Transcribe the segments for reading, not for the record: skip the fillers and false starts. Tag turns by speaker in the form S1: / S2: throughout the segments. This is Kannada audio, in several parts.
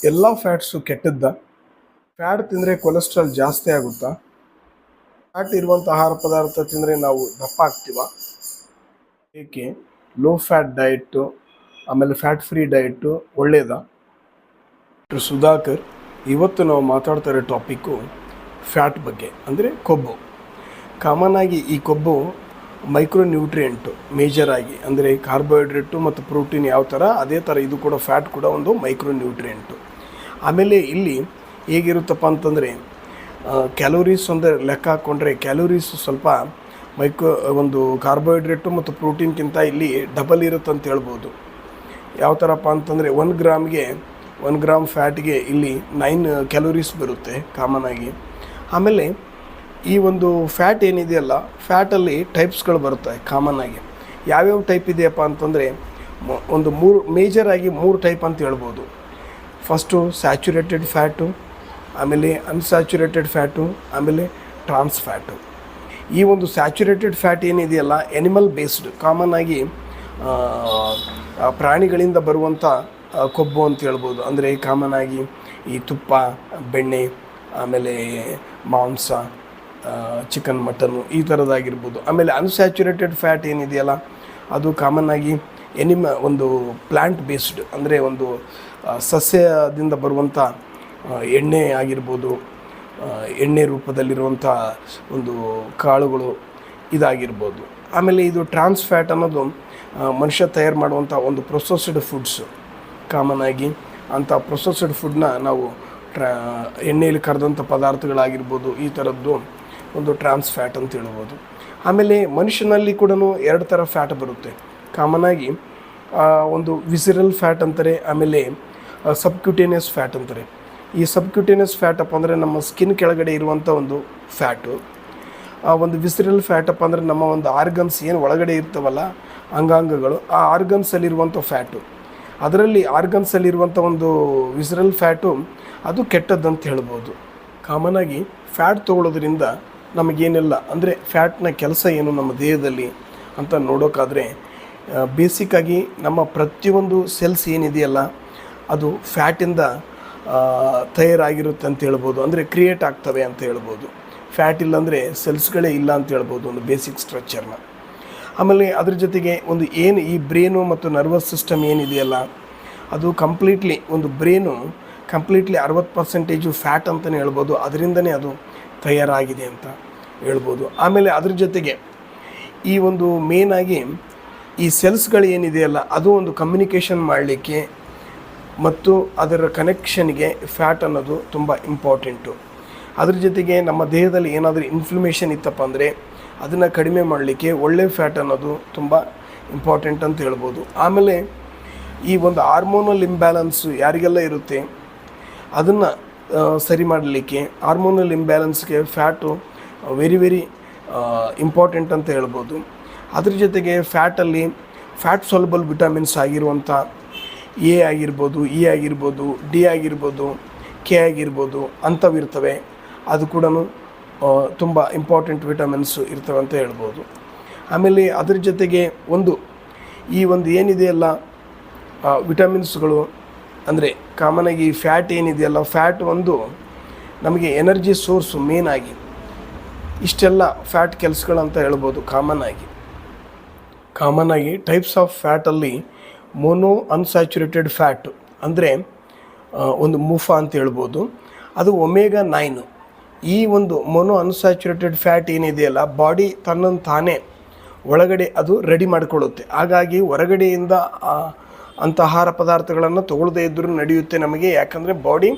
S1: ಎಲ್ಲ ಫ್ಯಾಟ್ಸು ಕೆಟ್ಟದ್ದ? ಫ್ಯಾಟ್ ತಿಂದರೆ ಕೊಲೆಸ್ಟ್ರಾಲ್ ಜಾಸ್ತಿ ಆಗುತ್ತಾ? ಫ್ಯಾಟ್ ಇರುವಂಥ ಆಹಾರ ಪದಾರ್ಥ ತಿಂದರೆ ನಾವು ದಪ್ಪ ಆಗ್ತೀವ? ಏಕೆ ಲೋ ಫ್ಯಾಟ್ ಡಯಟು ಆಮೇಲೆ ಫ್ಯಾಟ್ ಫ್ರೀ ಡಯಟು ಒಳ್ಳೆಯದಾ? ಡಾಕ್ಟರ್ ಸುಧಾಕರ್. ಇವತ್ತು ನಾವು ಮಾತಾಡ್ತಾ ಇರೋ ಟಾಪಿಕ್ಕು ಫ್ಯಾಟ್ ಬಗ್ಗೆ, ಅಂದರೆ ಕೊಬ್ಬು. ಕಾಮನ್ ಆಗಿ ಈ ಕೊಬ್ಬು ಮೈಕ್ರೋ ನ್ಯೂಟ್ರಿಯೆಂಟು ಮೇಜರ್ ಆಗಿ, ಅಂದರೆ ಕಾರ್ಬೋಹೈಡ್ರೇಟು ಮತ್ತು ಪ್ರೋಟೀನ್ ಯಾವ ಥರ ಅದೇ ಥರ ಇದು ಕೂಡ ಫ್ಯಾಟ್ ಕೂಡ ಒಂದು ಮೈಕ್ರೋ ನ್ಯೂಟ್ರಿಯೆಂಟು. ಆಮೇಲೆ ಇಲ್ಲಿ ಹೇಗಿರುತ್ತಪ್ಪ ಅಂತಂದರೆ ಕ್ಯಾಲೋರೀಸ್ ಅಂದರೆ ಲೆಕ್ಕ ಹಾಕ್ಕೊಂಡ್ರೆ ಕ್ಯಾಲೋರೀಸ್ ಸ್ವಲ್ಪ ಒಂದು ಕಾರ್ಬೋಹೈಡ್ರೇಟು ಮತ್ತು ಪ್ರೋಟೀನ್ಗಿಂತ ಇಲ್ಲಿ ಡಬಲ್ ಇರುತ್ತೆ ಅಂತ ಹೇಳ್ಬೋದು. ಯಾವ ಥರಪ್ಪ ಅಂತಂದರೆ 1 ಗ್ರಾಮ್ ಫ್ಯಾಟ್ಗೆ ಇಲ್ಲಿ 9 ಕ್ಯಾಲೋರೀಸ್ ಬರುತ್ತೆ ಕಾಮನ್ ಆಗಿ. ಆಮೇಲೆ ಈ ಒಂದು ಫ್ಯಾಟ್ ಏನಿದೆಯಲ್ಲ, ಫ್ಯಾಟಲ್ಲಿ ಟೈಪ್ಸ್ಗಳು ಬರುತ್ತೆ ಕಾಮನ್ ಆಗಿ. ಯಾವ್ಯಾವ ಟೈಪ್ ಇದೆಯಪ್ಪ ಅಂತಂದರೆ ಒಂದು ಮೇಜರಾಗಿ 3 ಟೈಪ್ ಅಂತ ಹೇಳ್ಬೋದು. ಫಸ್ಟು ಸ್ಯಾಚುರೇಟೆಡ್ ಫ್ಯಾಟು, ಆಮೇಲೆ ಅನ್ಸ್ಯಾಚುರೇಟೆಡ್ ಫ್ಯಾಟು, ಆಮೇಲೆ ಟ್ರಾನ್ಸ್ ಫ್ಯಾಟು. ಈ ಒಂದು ಸ್ಯಾಚುರೇಟೆಡ್ ಫ್ಯಾಟ್ ಏನಿದೆಯಲ್ಲ ಎನಿಮಲ್ ಬೇಸ್ಡ್, ಕಾಮನ್ ಆಗಿ ಪ್ರಾಣಿಗಳಿಂದ ಬರುವಂಥ ಕೊಬ್ಬು ಅಂತ ಹೇಳ್ಬೋದು. ಅಂದರೆ ಕಾಮನ್ ಆಗಿ ಈ ತುಪ್ಪ, ಬೆಣ್ಣೆ, ಆಮೇಲೆ ಮಾಂಸ, ಚಿಕನ್, ಮಟನ್ನು ಈ ಥರದ್ದಾಗಿರ್ಬೋದು. ಆಮೇಲೆ ಅನ್ಸ್ಯಾಚುರೇಟೆಡ್ ಫ್ಯಾಟ್ ಏನಿದೆಯಲ್ಲ ಅದು ಕಾಮನ್ ಆಗಿ ಒಂದು ಪ್ಲ್ಯಾಂಟ್ ಬೇಸ್ಡ್, ಅಂದರೆ ಒಂದು ಸಸ್ಯದಿಂದ ಬರುವಂಥ ಎಣ್ಣೆ ಆಗಿರ್ಬೋದು, ಎಣ್ಣೆ ರೂಪದಲ್ಲಿರುವಂಥ ಒಂದು ಕಾಳುಗಳು ಇದಾಗಿರ್ಬೋದು. ಆಮೇಲೆ ಇದು ಟ್ರಾನ್ಸ್ ಫ್ಯಾಟ್ ಅನ್ನೋದು ಮನುಷ್ಯ ತಯಾರು ಮಾಡುವಂಥ ಒಂದು ಪ್ರೊಸೆಸ್ಡ್ ಫುಡ್ಸು. ಕಾಮನ್ ಆಗಿ ಅಂಥ ಪ್ರೊಸೆಸ್ಡ್ ಫುಡ್ನ ನಾವು ಎಣ್ಣೆಯಲ್ಲಿ ಕರೆದಂಥ ಪದಾರ್ಥಗಳಾಗಿರ್ಬೋದು, ಈ ಥರದ್ದು ಒಂದು ಟ್ರಾನ್ಸ್ ಫ್ಯಾಟ್ ಅಂತ ಹೇಳ್ಬೋದು. ಆಮೇಲೆ ಮನುಷ್ಯನಲ್ಲಿ ಕೂಡ 2 ಥರ ಫ್ಯಾಟ್ ಬರುತ್ತೆ ಕಾಮನ್ ಆಗಿ. ಒಂದು ವಿಸಿರಲ್ ಫ್ಯಾಟ್ ಅಂತಾರೆ, ಆಮೇಲೆ ಸಬ್ಕ್ಯೂಟೇನಿಯಸ್ ಫ್ಯಾಟ್ ಅಂತಾರೆ. ಈ ಸಬ್ಕ್ಯೂಟೇನಿಯಸ್ ಫ್ಯಾಟಪ್ಪ ಅಂದರೆ ನಮ್ಮ ಸ್ಕಿನ್ ಕೆಳಗಡೆ ಇರುವಂಥ ಒಂದು ಫ್ಯಾಟು. ಒಂದು ವಿಸಿರಲ್ ಫ್ಯಾಟಪ್ಪ ಅಂದರೆ ನಮ್ಮ ಒಂದು ಆರ್ಗನ್ಸ್ ಏನು ಒಳಗಡೆ ಇರ್ತವಲ್ಲ ಅಂಗಾಂಗಗಳು, ಆ ಆರ್ಗನ್ಸಲ್ಲಿರುವಂಥ ಫ್ಯಾಟು. ಅದರಲ್ಲಿ ಆರ್ಗನ್ಸಲ್ಲಿರುವಂಥ ಒಂದು ವಿಸಿರಲ್ ಫ್ಯಾಟು ಅದು ಕೆಟ್ಟದ್ದಂತ ಹೇಳ್ಬೋದು. ಕಾಮನ್ ಆಗಿ ಫ್ಯಾಟ್ ತೊಗೊಳ್ಳೋದ್ರಿಂದ ನಮಗೇನೆಲ್ಲ, ಅಂದರೆ ಫ್ಯಾಟ್ನ ಕೆಲಸ ಏನು ನಮ್ಮ ದೇಹದಲ್ಲಿ ಅಂತ ನೋಡೋಕ್ಕಾದರೆ ಬೇಸಿಕ್ಕಾಗಿ ನಮ್ಮ ಪ್ರತಿಯೊಂದು ಸೆಲ್ಸ್ ಏನಿದೆಯಲ್ಲ ಅದು ಫ್ಯಾಟಿಂದ ತಯಾರಾಗಿರುತ್ತೆ ಅಂತ ಹೇಳ್ಬೋದು, ಅಂದರೆ ಕ್ರಿಯೇಟ್ ಆಗ್ತವೆ ಅಂತ ಹೇಳ್ಬೋದು. ಫ್ಯಾಟ್ ಇಲ್ಲಾಂದರೆ ಸೆಲ್ಸ್ಗಳೇ ಇಲ್ಲ ಅಂತ ಹೇಳ್ಬೋದು, ಒಂದು ಬೇಸಿಕ್ ಸ್ಟ್ರಕ್ಚರ್ನ. ಆಮೇಲೆ ಅದ್ರ ಜೊತೆಗೆ ಈ ಬ್ರೇನು ಮತ್ತು ನರ್ವಸ್ ಸಿಸ್ಟಮ್ ಏನಿದೆಯಲ್ಲ ಅದು ಕಂಪ್ಲೀಟ್ಲಿ, ಒಂದು ಬ್ರೇನು ಕಂಪ್ಲೀಟ್ಲಿ 60% ಫ್ಯಾಟ್ ಅಂತಲೇ ಹೇಳ್ಬೋದು. ಅದರಿಂದನೇ ಅದು ತಯಾರಾಗಿದೆ ಅಂತ ಹೇಳ್ಬೋದು. ಆಮೇಲೆ ಅದ್ರ ಜೊತೆಗೆ ಈ ಒಂದು ಮೇನಾಗಿ ಈ ಸೆಲ್ಸ್ಗಳು ಏನಿದೆಯಲ್ಲ ಅದು ಒಂದು ಕಮ್ಯುನಿಕೇಷನ್ ಮಾಡಲಿಕ್ಕೆ ಮತ್ತು ಅದರ ಕನೆಕ್ಷನ್ಗೆ ಫ್ಯಾಟ್ ಅನ್ನೋದು ತುಂಬ ಇಂಪಾರ್ಟೆಂಟು. ಅದ್ರ ಜೊತೆಗೆ ನಮ್ಮ ದೇಹದಲ್ಲಿ ಏನಾದರೂ ಇನ್ಫ್ಲಮೇಷನ್ ಇತ್ತಪ್ಪ ಅಂದರೆ ಅದನ್ನು ಕಡಿಮೆ ಮಾಡಲಿಕ್ಕೆ ಒಳ್ಳೆ ಫ್ಯಾಟ್ ಅನ್ನೋದು ತುಂಬ ಇಂಪಾರ್ಟೆಂಟ್ ಅಂತ ಹೇಳ್ಬೋದು. ಆಮೇಲೆ ಈ ಒಂದು ಹಾರ್ಮೋನಲ್ ಇಂಬ್ಯಾಲೆನ್ಸು ಯಾರಿಗೆಲ್ಲ ಇರುತ್ತೆ ಅದನ್ನು ಸರಿ ಮಾಡಲಿಕ್ಕೆ, ಹಾರ್ಮೋನಲ್ ಇಂಬ್ಯಾಲೆನ್ಸ್ಗೆ ಫ್ಯಾಟು ವೆರಿ ಇಂಪಾರ್ಟೆಂಟ್ ಅಂತ ಹೇಳ್ಬೋದು. ಅದ್ರ ಜೊತೆಗೆ ಫ್ಯಾಟಲ್ಲಿ ಫ್ಯಾಟ್ ಸಾಲ್ಯುಬಲ್ ವಿಟಮಿನ್ಸ್ ಆಗಿರುವಂಥ ಎ ಆಗಿರ್ಬೋದು, ಇ ಆಗಿರ್ಬೋದು, ಡಿ ಆಗಿರ್ಬೋದು, ಕೆ ಆಗಿರ್ಬೋದು ಅಂಥವಿರ್ತವೆ. ಅದು ಕೂಡ ತುಂಬ ಇಂಪಾರ್ಟೆಂಟ್ ವಿಟಮಿನ್ಸು ಇರ್ತವೆ ಅಂತ ಹೇಳ್ಬೋದು. ಆಮೇಲೆ ಅದ್ರ ಜೊತೆಗೆ ಈ ಒಂದು ಏನಿದೆಯಲ್ಲ ವಿಟಮಿನ್ಸ್ಗಳು, ಅಂದರೆ ಕಾಮನಾಗಿ ಫ್ಯಾಟ್ ಏನಿದೆಯಲ್ಲ ಫ್ಯಾಟ್ ನಮಗೆ ಎನರ್ಜಿ ಸೋರ್ಸು ಮೇನಾಗಿ. ಇಷ್ಟೆಲ್ಲ ಫ್ಯಾಟ್ ಕೆಲಸಗಳಂತ ಹೇಳ್ಬೋದು. ಕಾಮನ್ ಆಗಿ ಟೈಪ್ಸ್ ಆಫ್ ಫ್ಯಾಟಲ್ಲಿ ಮೋನೋ ಅನ್ಸ್ಯಾಚುರೇಟೆಡ್ ಫ್ಯಾಟ್ ಅಂದರೆ ಒಂದು ಮುಫಾ ಅಂತ ಹೇಳ್ಬೋದು, ಅದು ಒಮೆಗಾ 9. ಈ ಒಂದು ಮೋನೋ ಅನ್ಸ್ಯಾಚುರೇಟೆಡ್ ಫ್ಯಾಟ್ ಏನಿದೆಯಲ್ಲ ಬಾಡಿ ತನ್ನನ್ನು ತಾನೇ ಒಳಗಡೆ ಅದು ರೆಡಿ ಮಾಡಿಕೊಳ್ಳುತ್ತೆ. ಹಾಗಾಗಿ ಹೊರಗಡೆಯಿಂದ ಅಂಥ ಆಹಾರ ಪದಾರ್ಥಗಳನ್ನು ತೊಗೊಳ್ಳದೇ ಇದ್ದರೂ ನಡೆಯುತ್ತೆ ನಮಗೆ. ಯಾಕಂದರೆ ಬಾಡಿ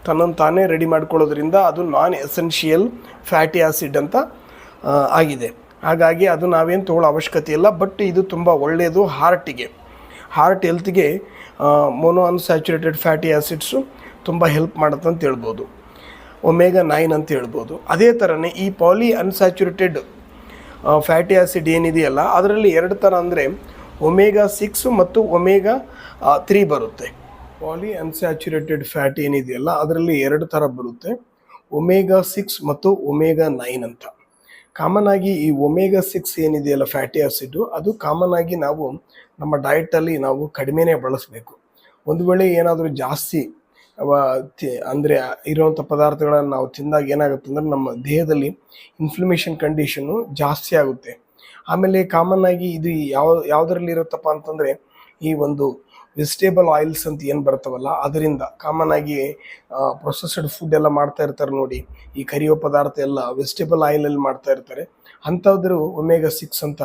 S1: ತನ್ನನ್ನು ತಾನೇ ರೆಡಿ ಮಾಡ್ಕೊಳ್ಳೋದ್ರಿಂದ ಅದು ನಾನ್ ಎಸೆನ್ಷಿಯಲ್ ಫ್ಯಾಟಿ ಆ್ಯಸಿಡ್ ಅಂತ ಆಗಿದೆ. ಹಾಗಾಗಿ ಅದು ನಾವೇನು ತೊಗೊಳ್ಳೋ ಅವಶ್ಯಕತೆ ಇಲ್ಲ. ಬಟ್ ಇದು ತುಂಬ ಒಳ್ಳೆಯದು ಹಾರ್ಟ್ ಹೆಲ್ತ್ಗೆ ಮೋನೋ ಅನ್ಸ್ಯಾಚುರೇಟೆಡ್ ಫ್ಯಾಟಿ ಆ್ಯಸಿಡ್ಸು ತುಂಬ ಹೆಲ್ಪ್ ಮಾಡುತ್ತೆ ಅಂತ ಹೇಳ್ಬೋದು, ಒಮೆಗಾ 9 ಅಂತ ಹೇಳ್ಬೋದು. ಅದೇ ಥರನೇ ಈ ಪಾಲಿ ಅನ್ಸ್ಯಾಚುರೇಟೆಡ್ ಫ್ಯಾಟಿ ಆ್ಯಸಿಡ್ ಏನಿದೆಯಲ್ಲ ಅದರಲ್ಲಿ 2 ಥರ, ಅಂದರೆ ಒಮೆಗಾ 6 ಮತ್ತು ಒಮೆಗಾ 3 ಬರುತ್ತೆ. ಪಾಲಿ ಅನ್ಸ್ಯಾಚುರೇಟೆಡ್ ಫ್ಯಾಟ್ ಏನಿದೆಯಲ್ಲ ಅದರಲ್ಲಿ 2 ಥರ ಬರುತ್ತೆ, ಒಮೆಗಾ 6 ಮತ್ತು ಒಮೆಗಾ 9 ಅಂತ. ಕಾಮನ್ ಆಗಿ ಈ ಒಮೆಗಾ 6 ಏನಿದೆಯಲ್ಲ ಫ್ಯಾಟಿ ಆ್ಯಸಿಡ್ ಅದು ಕಾಮನ್ ಆಗಿ ನಾವು ನಮ್ಮ ಡಯಟಲ್ಲಿ ನಾವು ಕಡಿಮೆನೇ ಬಳಸಬೇಕು. ಒಂದು ವೇಳೆ ಏನಾದರೂ ಜಾಸ್ತಿ ಅಂದರೆ ಇರುವಂಥ ಪದಾರ್ಥಗಳನ್ನು ನಾವು ತಿಂದಾಗ ಏನಾಗುತ್ತೆ ಅಂದರೆ ನಮ್ಮ ದೇಹದಲ್ಲಿ ಇನ್ಫ್ಲಮೇಷನ್ ಕಂಡೀಷನ್ನು ಜಾಸ್ತಿ ಆಗುತ್ತೆ. ಆಮೇಲೆ ಕಾಮನ್ ಆಗಿ ಇದು ಯಾವುದರಲ್ಲಿ ಇರುತ್ತಪ್ಪ ಅಂತಂದರೆ ಈ ಒಂದು ವೆಜಿಟೇಬಲ್ ಆಯಿಲ್ಸ್ ಅಂತ ಏನು ಬರ್ತಾವಲ್ಲ ಅದರಿಂದ ಕಾಮನ್ ಆಗಿ ಪ್ರೊಸೆಸ್ಡ್ ಫುಡ್ ಎಲ್ಲ ಮಾಡ್ತಾ ಇರ್ತಾರೆ ನೋಡಿ, ಈ ಕರಿಯೋ ಪದಾರ್ಥ ಎಲ್ಲ ವೆಜಿಟೇಬಲ್ ಆಯಿಲಲ್ಲಿ ಮಾಡ್ತಾ ಇರ್ತಾರೆ. ಅಂಥದ್ರ ಒಮೆಗಾ 6 ಅಂತ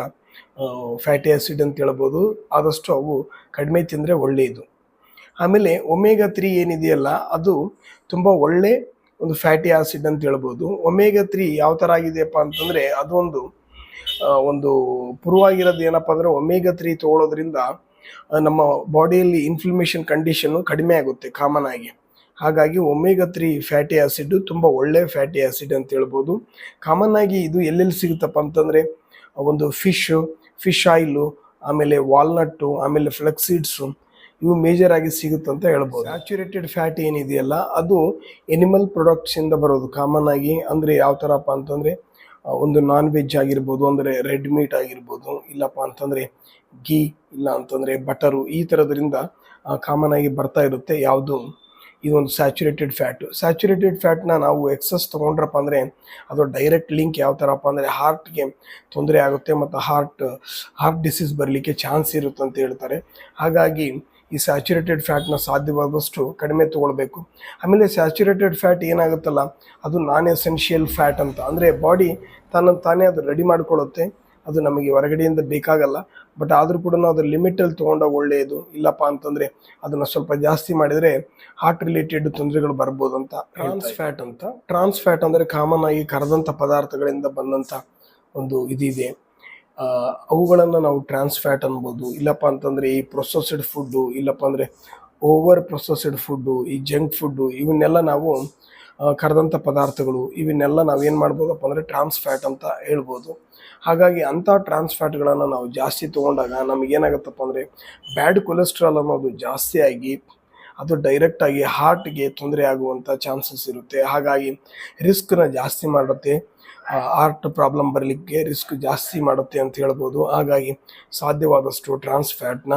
S1: ಫ್ಯಾಟಿ ಆ್ಯಸಿಡ್ ಅಂತ ಹೇಳ್ಬೋದು. ಆದಷ್ಟು ಅವು ಕಡಿಮೆ ತಿಂದರೆ ಒಳ್ಳೆಯದು. ಆಮೇಲೆ ಒಮೆಗಾ 3 ಏನಿದೆಯಲ್ಲ ಅದು ತುಂಬ ಒಳ್ಳೆ ಒಂದು ಫ್ಯಾಟಿ ಆ್ಯಸಿಡ್ ಅಂತ ಹೇಳ್ಬೋದು. ಒಮೆಗಾ 3 ಯಾವ ಥರ ಆಗಿದೆಯಪ್ಪ ಅಂತಂದರೆ ಅದು ಒಂದು ಪೂರ್ವಾಗಿರೋದು ಏನಪ್ಪ ಅಂದರೆ ಒಮೆಗಾ 3 ತೊಗೊಳೋದ್ರಿಂದ ನಮ್ಮ ಬಾಡಿಯಲ್ಲಿ ಇನ್ಫ್ಲಮೇಷನ್ ಕಂಡೀಷನ್ನು ಕಡಿಮೆ ಆಗುತ್ತೆ ಕಾಮನ್ ಆಗಿ. ಹಾಗಾಗಿ ಒಮೆಗಾ 3 ಫ್ಯಾಟಿ ಆ್ಯಸಿಡ್ ತುಂಬ ಒಳ್ಳೆ ಫ್ಯಾಟಿ ಆ್ಯಸಿಡ್ ಅಂತ ಹೇಳ್ಬೋದು. ಕಾಮನ್ ಆಗಿ ಇದು ಎಲ್ಲೆಲ್ಲಿ ಸಿಗುತ್ತಪ್ಪ ಅಂತಂದರೆ ಒಂದು ಫಿಶ್ ಆಯಿಲು, ಆಮೇಲೆ ವಾಲ್ನಟ್ಟು, ಆಮೇಲೆ ಫ್ಲೆಕ್ಸೀಡ್ಸು, ಇವು ಮೇಜರ್ ಆಗಿ ಸಿಗುತ್ತಂತ ಹೇಳ್ಬೋದು. ಸ್ಯಾಚುರೇಟೆಡ್ ಫ್ಯಾಟ್ ಏನಿದೆಯಲ್ಲ ಅದು ಎನಿಮಲ್ ಪ್ರೊಡಕ್ಟ್ಸಿಂದ ಬರೋದು ಕಾಮನ್ ಆಗಿ. ಅಂದರೆ ಯಾವ ಥರಪ್ಪ ಅಂತಂದರೆ ಒಂದು ನಾನ್ ವೆಜ್ ಆಗಿರ್ಬೋದು, ಅಂದರೆ ರೆಡ್ ಮೀಟ್ ಆಗಿರ್ಬೋದು, ಇಲ್ಲಪ್ಪ ಅಂತಂದರೆ ಗೀ, ಇಲ್ಲ ಅಂತಂದರೆ ಬಟರು, ಈ ಥರದ್ರಿಂದ ಕಾಮನ್ ಆಗಿ ಬರ್ತಾ ಇರುತ್ತೆ. ಯಾವುದು ಇದೊಂದು ಸ್ಯಾಚುರೇಟೆಡ್ ಫ್ಯಾಟ್ನ ನಾವು ಎಕ್ಸಸ್ ತೊಗೊಂಡ್ರಪ್ಪ ಅಂದರೆ ಅದು ಡೈರೆಕ್ಟ್ ಲಿಂಕ್ ಯಾವ ಥರಪ್ಪ ಅಂದರೆ ಹಾರ್ಟ್ಗೆ ತೊಂದರೆ ಆಗುತ್ತೆ ಮತ್ತು ಹಾರ್ಟ್ ಡಿಸೀಸ್ ಬರಲಿಕ್ಕೆ ಚಾನ್ಸ್ ಇರುತ್ತೆ ಅಂತ ಹೇಳ್ತಾರೆ. ಹಾಗಾಗಿ ಈ ಸ್ಯಾಚುರೇಟೆಡ್ ಫ್ಯಾಟ್ನ ಸಾಧ್ಯವಾದಷ್ಟು ಕಡಿಮೆ ತೊಗೊಳ್ಬೇಕು. ಆಮೇಲೆ ಸ್ಯಾಚುರೇಟೆಡ್ ಫ್ಯಾಟ್ ಏನಾಗುತ್ತಲ್ಲ ಅದು ನಾನ್ ಎಸೆನ್ಷಿಯಲ್ ಫ್ಯಾಟ್ ಅಂತ, ಅಂದರೆ ಬಾಡಿ ತಾನೇ ಅದು ರೆಡಿ ಮಾಡ್ಕೊಳ್ಳುತ್ತೆ, ಅದು ನಮಗೆ ಹೊರಗಡೆಯಿಂದ ಬೇಕಾಗಲ್ಲ. ಬಟ್ ಆದರೂ ಕೂಡ ಅದು ಲಿಮಿಟಲ್ಲಿ ತೊಗೊಂಡಾಗ ಒಳ್ಳೆಯದು. ಇಲ್ಲಪ್ಪ ಅಂತಂದರೆ ಅದನ್ನು ಸ್ವಲ್ಪ ಜಾಸ್ತಿ ಮಾಡಿದರೆ ಹಾರ್ಟ್ ರಿಲೇಟೆಡ್ ತೊಂದರೆಗಳು ಬರ್ಬೋದು ಅಂತ. ಟ್ರಾನ್ಸ್ ಫ್ಯಾಟ್ ಅಂದರೆ ಕಾಮನ್ ಆಗಿ ಕರೆದಂಥ ಪದಾರ್ಥಗಳಿಂದ ಬಂದಂಥ ಒಂದು ಇದಿದೆ, ಅವುಗಳನ್ನು ನಾವು ಟ್ರಾನ್ಸ್ ಫ್ಯಾಟ್ ಅನ್ಬೋದು. ಇಲ್ಲಪ್ಪ ಅಂತಂದರೆ ಈ ಪ್ರೊಸೆಸ್ಡ್ ಫುಡ್ಡು, ಇಲ್ಲಪ್ಪ ಅಂದರೆ ಓವರ್ ಪ್ರೊಸೆಸ್ಡ್ ಫುಡ್ಡು, ಈ ಜಂಕ್ ಫುಡ್ಡು, ಇವನ್ನೆಲ್ಲ ನಾವು ಕರೆದಂಥ ಪದಾರ್ಥಗಳು, ಇವನ್ನೆಲ್ಲ ನಾವೇನು ಮಾಡ್ಬೋದಪ್ಪ ಅಂದರೆ ಟ್ರಾನ್ಸ್ ಫ್ಯಾಟ್ ಅಂತ ಹೇಳ್ಬೋದು. ಹಾಗಾಗಿ ಅಂಥ ಟ್ರಾನ್ಸ್ ಫ್ಯಾಟ್ಗಳನ್ನು ನಾವು ಜಾಸ್ತಿ ತೊಗೊಂಡಾಗ ನಮಗೇನಾಗುತ್ತಪ್ಪ ಅಂದರೆ ಬ್ಯಾಡ್ ಕೊಲೆಸ್ಟ್ರಾಲ್ ಅನ್ನೋದು ಜಾಸ್ತಿ ಆಗಿ ಅದು ಡೈರೆಕ್ಟಾಗಿ ಹಾರ್ಟ್ಗೆ ತೊಂದರೆ ಆಗುವಂಥ ಚಾನ್ಸಸ್ ಇರುತ್ತೆ. ಹಾಗಾಗಿ ರಿಸ್ಕ್ನ ಜಾಸ್ತಿ ಮಾಡುತ್ತೆ, ಹಾರ್ಟ್ ಪ್ರಾಬ್ಲಮ್ ಬರಲಿಕ್ಕೆ ರಿಸ್ಕ್ ಜಾಸ್ತಿ ಮಾಡುತ್ತೆ ಅಂತ ಹೇಳ್ಬೋದು. ಹಾಗಾಗಿ ಸಾಧ್ಯವಾದಷ್ಟು ಟ್ರಾನ್ಸ್ ಫ್ಯಾಟ್ನ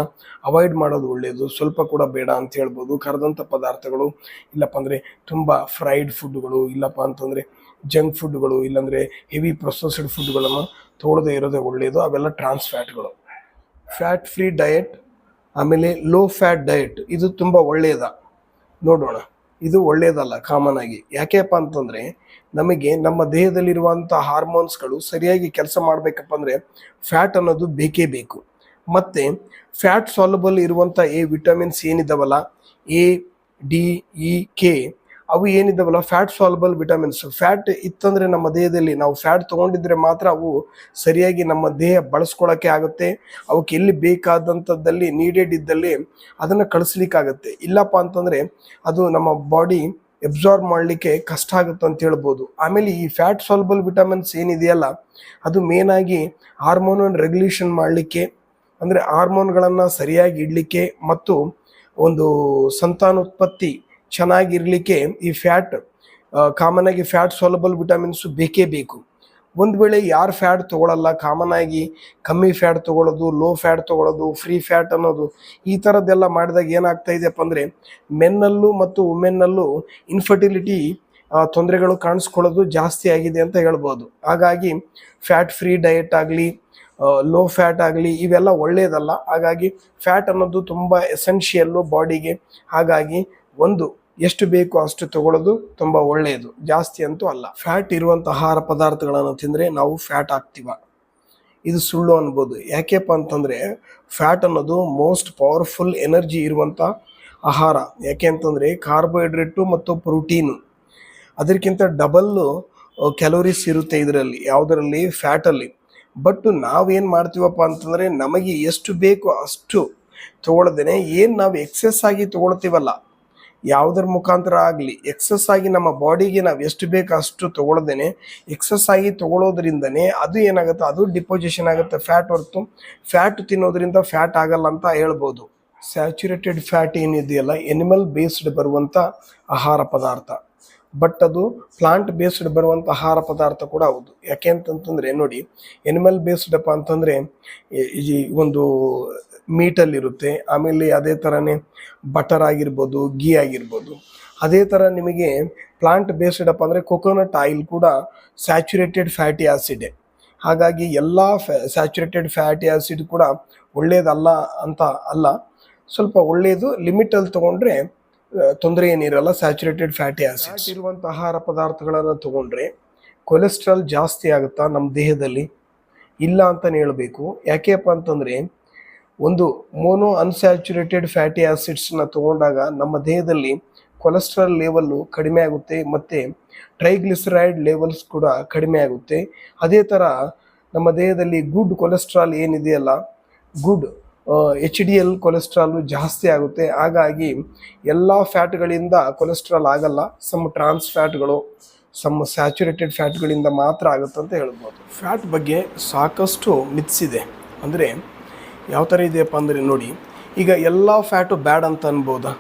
S1: ಅವಾಯ್ಡ್ ಮಾಡೋದು ಒಳ್ಳೆಯದು, ಸ್ವಲ್ಪ ಕೂಡ ಬೇಡ ಅಂತ ಹೇಳ್ಬೋದು. ಕರೆದಂಥ ಪದಾರ್ಥಗಳು, ಇಲ್ಲಪ್ಪ ಅಂದರೆ ತುಂಬ ಫ್ರೈಡ್ ಫುಡ್ಗಳು, ಇಲ್ಲಪ್ಪ ಅಂತಂದರೆ ಜಂಕ್ ಫುಡ್ಗಳು, ಇಲ್ಲಾಂದರೆ ಹೆವಿ ಪ್ರೊಸೆಸ್ಡ್ ಫುಡ್ಗಳನ್ನು ತೊಗೊಳ್ಳದೇ ಇರೋದೇ ಒಳ್ಳೆಯದು. ಅವೆಲ್ಲ ಟ್ರಾನ್ಸ್ ಫ್ಯಾಟ್ಗಳು. ಫ್ಯಾಟ್ ಫ್ರೀ ಡಯಟ್, ಆಮೇಲೆ ಲೋ ಫ್ಯಾಟ್ ಡಯಟ್, ಇದು ತುಂಬ ಒಳ್ಳೆಯದ ನೋಡೋಣ. ಇದು ಒಳ್ಳೆಯದಲ್ಲ ಕಾಮನ್ ಆಗಿ. ಯಾಕೆಪ್ಪ ಅಂತಂದರೆ ನಮಗೆ ನಮ್ಮ ದೇಹದಲ್ಲಿರುವಂಥ ಹಾರ್ಮೋನ್ಸ್ಗಳು ಸರಿಯಾಗಿ ಕೆಲಸ ಮಾಡಬೇಕಪ್ಪ ಅಂದರೆ ಫ್ಯಾಟ್ ಅನ್ನೋದು ಬೇಕೇ ಬೇಕು. ಮತ್ತು ಫ್ಯಾಟ್ ಸಾಲ್ಯುಬಲ್ ಇರುವಂಥ ವಿಟಮಿನ್ಸ್ ಏನಿದ್ದಾವಲ್ಲ, A, D, E, K, ಅವು ಏನಿದ್ದಾವಲ್ಲ ಫ್ಯಾಟ್ ಸಾಲ್ಯುಬಲ್ ವಿಟಮಿನ್ಸ್. ಫ್ಯಾಟ್ ಇತ್ತಂದರೆ ನಮ್ಮ ದೇಹದಲ್ಲಿ ನಾವು ಫ್ಯಾಟ್ ತೊಗೊಂಡಿದ್ರೆ ಮಾತ್ರ ಅವು ಸರಿಯಾಗಿ ನಮ್ಮ ದೇಹ ಬಳಸ್ಕೊಳ್ಳೋಕ್ಕೆ ಆಗುತ್ತೆ. ಅವಕ್ಕೆ ಎಲ್ಲಿ ಬೇಕಾದಂಥದ್ದಲ್ಲಿ ನೀಡೆಡ್ ಇದ್ದಲ್ಲಿ ಅದನ್ನು ಕಳಿಸ್ಲಿಕ್ಕಾಗತ್ತೆ. ಇಲ್ಲಪ್ಪ ಅಂತಂದರೆ ಅದು ನಮ್ಮ ಬಾಡಿ ಎಬ್ಸಾರ್ಬ್ ಮಾಡಲಿಕ್ಕೆ ಕಷ್ಟ ಆಗುತ್ತೆ ಅಂತ ಹೇಳ್ಬೋದು. ಆಮೇಲೆ ಈ ಫ್ಯಾಟ್ ಸಾಲ್ಯುಬಲ್ ವಿಟಮಿನ್ಸ್ ಏನಿದೆಯಲ್ಲ ಅದು ಮೇನಾಗಿ ಹಾರ್ಮೋನ್ ರೆಗ್ಯುಲೇಷನ್ ಮಾಡಲಿಕ್ಕೆ, ಅಂದರೆ ಹಾರ್ಮೋನ್ಗಳನ್ನು ಸರಿಯಾಗಿ ಇಡಲಿಕ್ಕೆ ಮತ್ತು ಒಂದು ಸಂತಾನೋತ್ಪತ್ತಿ ಚೆನ್ನಾಗಿರಲಿಕ್ಕೆ ಈ ಫ್ಯಾಟ್ ಕಾಮನ್ ಆಗಿ ಫ್ಯಾಟ್ ಸಾಲ್ಯುಬಲ್ ವಿಟಮಿನ್ಸು ಬೇಕೇ ಬೇಕು. ಒಂದು ವೇಳೆ ಯಾರು ಫ್ಯಾಟ್ ತೊಗೊಳಲ್ಲ, ಕಾಮನ್ ಆಗಿ ಕಮ್ಮಿ ಫ್ಯಾಟ್ ತೊಗೊಳ್ಳೋದು, ಲೋ ಫ್ಯಾಟ್ ತೊಗೊಳ್ಳೋದು, ಫ್ರೀ ಫ್ಯಾಟ್ ಅನ್ನೋದು, ಈ ಥರದ್ದೆಲ್ಲ ಮಾಡಿದಾಗ ಏನಾಗ್ತಾ ಇದೆಯಪ್ಪ ಅಂದರೆ ಮೆನ್ನಲ್ಲೂ ಮತ್ತು ವುಮೆನ್ನಲ್ಲೂ ಇನ್ಫರ್ಟಿಲಿಟಿ ತೊಂದರೆಗಳು ಕಾಣಿಸ್ಕೊಳ್ಳೋದು ಜಾಸ್ತಿ ಆಗಿದೆ ಅಂತ ಹೇಳ್ಬೋದು. ಹಾಗಾಗಿ ಫ್ಯಾಟ್ ಫ್ರೀ ಡಯಟ್ ಆಗಲಿ, ಲೋ ಫ್ಯಾಟ್ ಆಗಲಿ, ಇವೆಲ್ಲ ಒಳ್ಳೆಯದಲ್ಲ. ಹಾಗಾಗಿ ಫ್ಯಾಟ್ ಅನ್ನೋದು ತುಂಬ ಎಸೆನ್ಷಿಯಲ್ಲು ಬಾಡಿಗೆ. ಹಾಗಾಗಿ ಎಷ್ಟು ಬೇಕು ಅಷ್ಟು ತಗೊಳ್ಳೋದು ತುಂಬ ಒಳ್ಳೆಯದು, ಜಾಸ್ತಿ ಅಂತೂ ಅಲ್ಲ. ಫ್ಯಾಟ್ ಇರುವಂಥ ಆಹಾರ ಪದಾರ್ಥಗಳನ್ನು ತಿಂದರೆ ನಾವು ಫ್ಯಾಟ್ ಆಗ್ತೀವ, ಇದು ಸುಳ್ಳು ಅನ್ಬೋದು. ಯಾಕೆಪ್ಪ ಅಂತಂದರೆ ಫ್ಯಾಟ್ ಅನ್ನೋದು ಮೋಸ್ಟ್ ಪವರ್ಫುಲ್ ಎನರ್ಜಿ ಇರುವಂಥ ಆಹಾರ. ಯಾಕೆ ಅಂತಂದರೆ ಕಾರ್ಬೋಹೈಡ್ರೇಟು ಮತ್ತು ಪ್ರೋಟೀನು ಅದಕ್ಕಿಂತ ಡಬಲ್ಲು ಕ್ಯಾಲೋರೀಸ್ ಇರುತ್ತೆ ಯಾವುದರಲ್ಲಿ ಫ್ಯಾಟಲ್ಲಿ. ಬಟ್ ನಾವೇನು ಮಾಡ್ತೀವಪ್ಪ ಅಂತಂದರೆ ನಮಗೆ ಎಷ್ಟು ಬೇಕು ಅಷ್ಟು ತೊಗೊಳ್ದೇನೆ ನಾವು ಎಕ್ಸೆಸ್ ಆಗಿ ತೊಗೊಳ್ತೀವಲ್ಲ, ಯಾವುದರ ಮುಖಾಂತರ ಆಗಲಿ ಎಕ್ಸಸ್ ಆಗಿ ನಮ್ಮ ಬಾಡಿಗೆ ನಾವು ಎಷ್ಟು ಬೇಕು ಅಷ್ಟು ತೊಗೊಳ್ದೇನೆ ಎಕ್ಸಸ್ ಆಗಿ ತೊಗೊಳೋದ್ರಿಂದನೇ ಅದು ಏನಾಗುತ್ತೆ, ಅದು ಡಿಪೋಸಿಷನ್ ಆಗುತ್ತೆ ಫ್ಯಾಟ್. ಹೊರತು ಫ್ಯಾಟ್ ತಿನ್ನೋದ್ರಿಂದ ಫ್ಯಾಟ್ ಆಗಲ್ಲ ಅಂತ ಹೇಳ್ಬೋದು. ಸ್ಯಾಚುರೇಟೆಡ್ ಫ್ಯಾಟ್ ಏನಿದೆಯಲ್ಲ ಎನಿಮಲ್ ಬೇಸ್ಡ್ ಬರುವಂಥ ಆಹಾರ ಪದಾರ್ಥ, ಬಟ್ ಅದು ಪ್ಲಾಂಟ್ ಬೇಸ್ಡ್ ಬರುವಂಥ ಆಹಾರ ಪದಾರ್ಥ ಕೂಡ ಹೌದು. ಯಾಕೆ ಅಂತಂತಂದರೆ ನೋಡಿ, ಎನಿಮಲ್ ಬೇಸ್ಡಪ್ಪ ಅಂತಂದರೆ ಈ ಒಂದು ಮೀಟಲ್ಲಿರುತ್ತೆ, ಆಮೇಲೆ ಅದೇ ಥರನೇ ಬಟರ್ ಆಗಿರ್ಬೋದು, ಗೀ ಆಗಿರ್ಬೋದು, ಅದೇ ಥರ ನಿಮಗೆ ಪ್ಲಾಂಟ್ ಬೇಸ್ಡ್ ಅಪ್ ಅಂದರೆ ಕೊಕೊನಟ್ ಆಯಿಲ್ ಕೂಡ ಸ್ಯಾಚುರೇಟೆಡ್ ಫ್ಯಾಟಿ ಆ್ಯಸಿಡ್. ಹಾಗಾಗಿ ಎಲ್ಲ ಸ್ಯಾಚುರೇಟೆಡ್ ಫ್ಯಾಟಿ ಆ್ಯಸಿಡ್ ಕೂಡ ಒಳ್ಳೆಯದಲ್ಲ ಅಂತ ಅಲ್ಲ, ಸ್ವಲ್ಪ ಒಳ್ಳೆಯದು, ಲಿಮಿಟಲ್ಲಿ ತೊಗೊಂಡ್ರೆ ತೊಂದರೆ ಏನಿರಲ್ಲ. ಸ್ಯಾಚುರೇಟೆಡ್ ಫ್ಯಾಟಿ ಆ್ಯಸಿಡ್ಸ್ ಇರುವಂಥ ಆಹಾರ ಪದಾರ್ಥಗಳನ್ನು ತೊಗೊಂಡ್ರೆ ಕೊಲೆಸ್ಟ್ರಾಲ್ ಜಾಸ್ತಿ ಆಗುತ್ತಾ ನಮ್ಮ ದೇಹದಲ್ಲಿ? ಇಲ್ಲ ಅಂತಲೇ ಹೇಳಬೇಕು. ಯಾಕೆಪ್ಪ ಅಂತಂದರೆ ಒಂದು ಮೋನೋ ಅನ್ಸ್ಯಾಚುರೇಟೆಡ್ ಫ್ಯಾಟಿ ಆ್ಯಸಿಡ್ಸ್ನ ತೊಗೊಂಡಾಗ ನಮ್ಮ ದೇಹದಲ್ಲಿ ಕೊಲೆಸ್ಟ್ರಾಲ್ ಲೆವೆಲ್ಲು ಕಡಿಮೆ ಆಗುತ್ತೆ ಮತ್ತು ಟ್ರೈಗ್ಲಿಸರೈಡ್ ಲೆವೆಲ್ಸ್ ಕೂಡ ಕಡಿಮೆ ಆಗುತ್ತೆ. ಅದೇ ಥರ ನಮ್ಮ ದೇಹದಲ್ಲಿ ಗುಡ್ ಕೊಲೆಸ್ಟ್ರಾಲ್ ಏನಿದೆಯಲ್ಲ, ಗುಡ್ HDL ಕೊಲೆಸ್ಟ್ರಾಲು ಜಾಸ್ತಿ ಆಗುತ್ತೆ. ಹಾಗಾಗಿ ಎಲ್ಲ ಫ್ಯಾಟ್ಗಳಿಂದ ಕೊಲೆಸ್ಟ್ರಾಲ್ ಆಗಲ್ಲ, ಸಮ್ ಟ್ರಾನ್ಸ್ ಫ್ಯಾಟ್ಗಳು, ಸಮ್ ಸ್ಯಾಚುರೇಟೆಡ್ ಫ್ಯಾಟ್ಗಳಿಂದ ಮಾತ್ರ ಆಗುತ್ತಂತ ಹೇಳ್ಬೋದು. ಫ್ಯಾಟ್ ಬಗ್ಗೆ ಸಾಕಷ್ಟು ಮಿತ್ಸ್ ಇದೆ. ಅಂದರೆ ಯಾವ ಥರ ಇದೆಯಪ್ಪ ಅಂದರೆ ನೋಡಿ, ಈಗ ಎಲ್ಲ ಫ್ಯಾಟು ಬ್ಯಾಡ್ ಅಂತ ಅನ್ಬೋದಾ?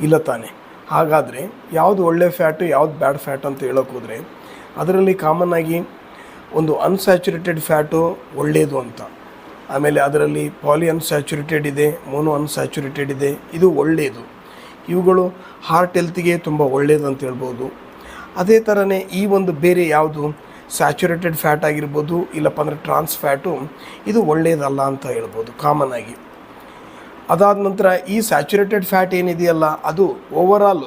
S1: ಇಲ್ಲ ತಾನೆ. ಹಾಗಾದರೆ ಯಾವುದು ಒಳ್ಳೆ ಫ್ಯಾಟು, ಯಾವುದು ಬ್ಯಾಡ್ ಫ್ಯಾಟ್ ಅಂತ ಹೇಳೋಕೆ ಹೋದರೆ ಅದರಲ್ಲಿ ಕಾಮನ್ ಆಗಿ ಒಂದು ಅನ್ಸ್ಯಾಚುರೇಟೆಡ್ ಫ್ಯಾಟು ಒಳ್ಳೆಯದು ಅಂತ, ಆಮೇಲೆ ಅದರಲ್ಲಿ ಪಾಲಿ ಅನ್ಸ್ಯಾಚುರೇಟೆಡ್ ಇದೆ, ಮೋನೋ ಅನ್ಸ್ಯಾಚುರೇಟೆಡ್ ಇದೆ, ಇದು ಒಳ್ಳೆಯದು. ಇವುಗಳು ಹಾರ್ಟ್ ಹೆಲ್ತಿಗೆ ತುಂಬ ಒಳ್ಳೆಯದು ಅಂತ ಹೇಳ್ಬೋದು. ಅದೇ ಥರನೇ ಈ ಒಂದು ಬೇರೆ ಯಾವುದು ಸ್ಯಾಚುರೇಟೆಡ್ ಫ್ಯಾಟ್ ಆಗಿರ್ಬೋದು, ಇಲ್ಲಪ್ಪ ಅಂದರೆ ಟ್ರಾನ್ಸ್ ಫ್ಯಾಟು, ಇದು ಒಳ್ಳೆಯದಲ್ಲ ಅಂತ ಹೇಳ್ಬೋದು ಕಾಮನ್ ಆಗಿ. ಅದಾದ ನಂತರ ಈ ಸ್ಯಾಚುರೇಟೆಡ್ ಫ್ಯಾಟ್ ಏನಿದೆಯಲ್ಲ, ಅದು ಓವರಾಲ್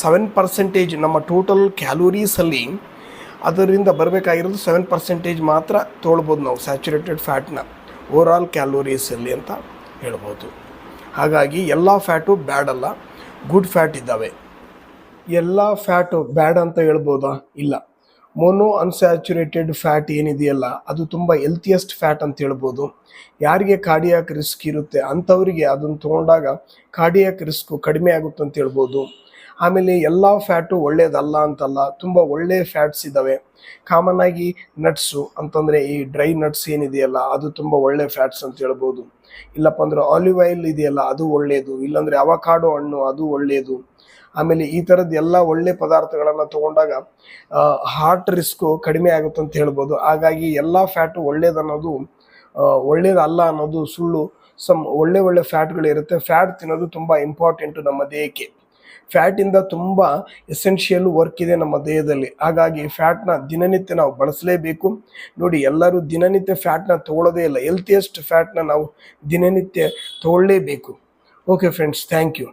S1: 7% ನಮ್ಮ ಟೋಟಲ್ ಕ್ಯಾಲೋರೀಸಲ್ಲಿ ಅದರಿಂದ ಬರಬೇಕಾಗಿರೋದು 7% ಮಾತ್ರ ತೊಗೊಳ್ಬೋದು ನಾವು ಸ್ಯಾಚುರೇಟೆಡ್ ಫ್ಯಾಟ್ನ ಓವರಾಲ್ ಕ್ಯಾಲೋರೀಸಲ್ಲಿ ಅಂತ ಹೇಳ್ಬೋದು. ಹಾಗಾಗಿ ಎಲ್ಲ ಫ್ಯಾಟು ಬ್ಯಾಡ್ ಅಲ್ಲ, ಗುಡ್ ಫ್ಯಾಟ್ ಇದ್ದಾವೆ. ಎಲ್ಲ ಫ್ಯಾಟು ಬ್ಯಾಡ್ ಅಂತ ಹೇಳ್ಬೋದಾ? ಇಲ್ಲ. ಮೋನೋ ಅನ್ಸ್ಯಾಚುರೇಟೆಡ್ ಫ್ಯಾಟ್ ಏನಿದೆಯಲ್ಲ, ಅದು ತುಂಬ ಹೆಲ್ತಿಯೆಸ್ಟ್ ಫ್ಯಾಟ್ ಅಂತ ಹೇಳ್ಬೋದು. ಯಾರಿಗೆ ಕಾರ್ಡಿಯಾಕ್ ರಿಸ್ಕ್ ಇರುತ್ತೆ ಅಂಥವರಿಗೆ ಅದನ್ನು ತೊಗೊಂಡಾಗ ಕಾರ್ಡಿಯಾಕ್ ರಿಸ್ಕು ಕಡಿಮೆ ಆಗುತ್ತೆ ಅಂತ ಹೇಳ್ಬೋದು. ಆಮೇಲೆ ಎಲ್ಲ ಫ್ಯಾಟು ಒಳ್ಳೆಯದಲ್ಲ ಅಂತಲ್ಲ, ತುಂಬ ಒಳ್ಳೆಯ ಫ್ಯಾಟ್ಸ್ ಇದ್ದಾವೆ. ಕಾಮನ್ ಆಗಿ ನಟ್ಸು ಅಂತಂದರೆ ಈ ಡ್ರೈ ನಟ್ಸ್ ಏನಿದೆಯಲ್ಲ, ಅದು ತುಂಬ ಒಳ್ಳೆಯ ಫ್ಯಾಟ್ಸ್ ಅಂತ ಹೇಳ್ಬೋದು. ಇಲ್ಲಪ್ಪ ಅಂದ್ರೆ ಆಲಿವ್ ಆಯಿಲ್ ಇದೆಯಲ್ಲ, ಅದು ಒಳ್ಳೆಯದು. ಇಲ್ಲಾಂದರೆ ಅವಕಾಡೋ ಹಣ್ಣು, ಅದು ಒಳ್ಳೆಯದು. ಆಮೇಲೆ ಈ ಥರದ್ದು ಎಲ್ಲ ಒಳ್ಳೆಯ ಪದಾರ್ಥಗಳನ್ನು ತೊಗೊಂಡಾಗ ಹಾರ್ಟ್ ರಿಸ್ಕು ಕಡಿಮೆ ಆಗುತ್ತೆ ಅಂತ ಹೇಳ್ಬೋದು. ಹಾಗಾಗಿ ಎಲ್ಲ ಫ್ಯಾಟು ಒಳ್ಳೆಯದನ್ನೋದು ಒಳ್ಳೆಯದಲ್ಲ ಅನ್ನೋದು ಸುಳ್ಳು. ಒಳ್ಳೆ ಫ್ಯಾಟ್ಗಳಿರುತ್ತೆ. ಫ್ಯಾಟ್ ತಿನ್ನೋದು ತುಂಬ ಇಂಪಾರ್ಟೆಂಟು ನಮ್ಮ ದೇಹಕ್ಕೆ. ಫ್ಯಾಟಿಂದ ತುಂಬ ಎಸೆನ್ಷಿಯಲ್ ವರ್ಕ್ ಇದೆ ನಮ್ಮ ದೇಹದಲ್ಲಿ. ಹಾಗಾಗಿ ಫ್ಯಾಟ್ನ ದಿನನಿತ್ಯ ನಾವು ಬಳಸಲೇಬೇಕು. ನೋಡಿ, ಎಲ್ಲರೂ ದಿನನಿತ್ಯ ಫ್ಯಾಟ್ನ ತೊಗೊಳ್ಳೋದೇ ಇಲ್ಲ. ಹೆಲ್ತಿಯೆಸ್ಟ್ ಫ್ಯಾಟ್ನ ನಾವು ದಿನನಿತ್ಯ ತೊಗೊಳ್ಳೇಬೇಕು. Okay friends, thank you.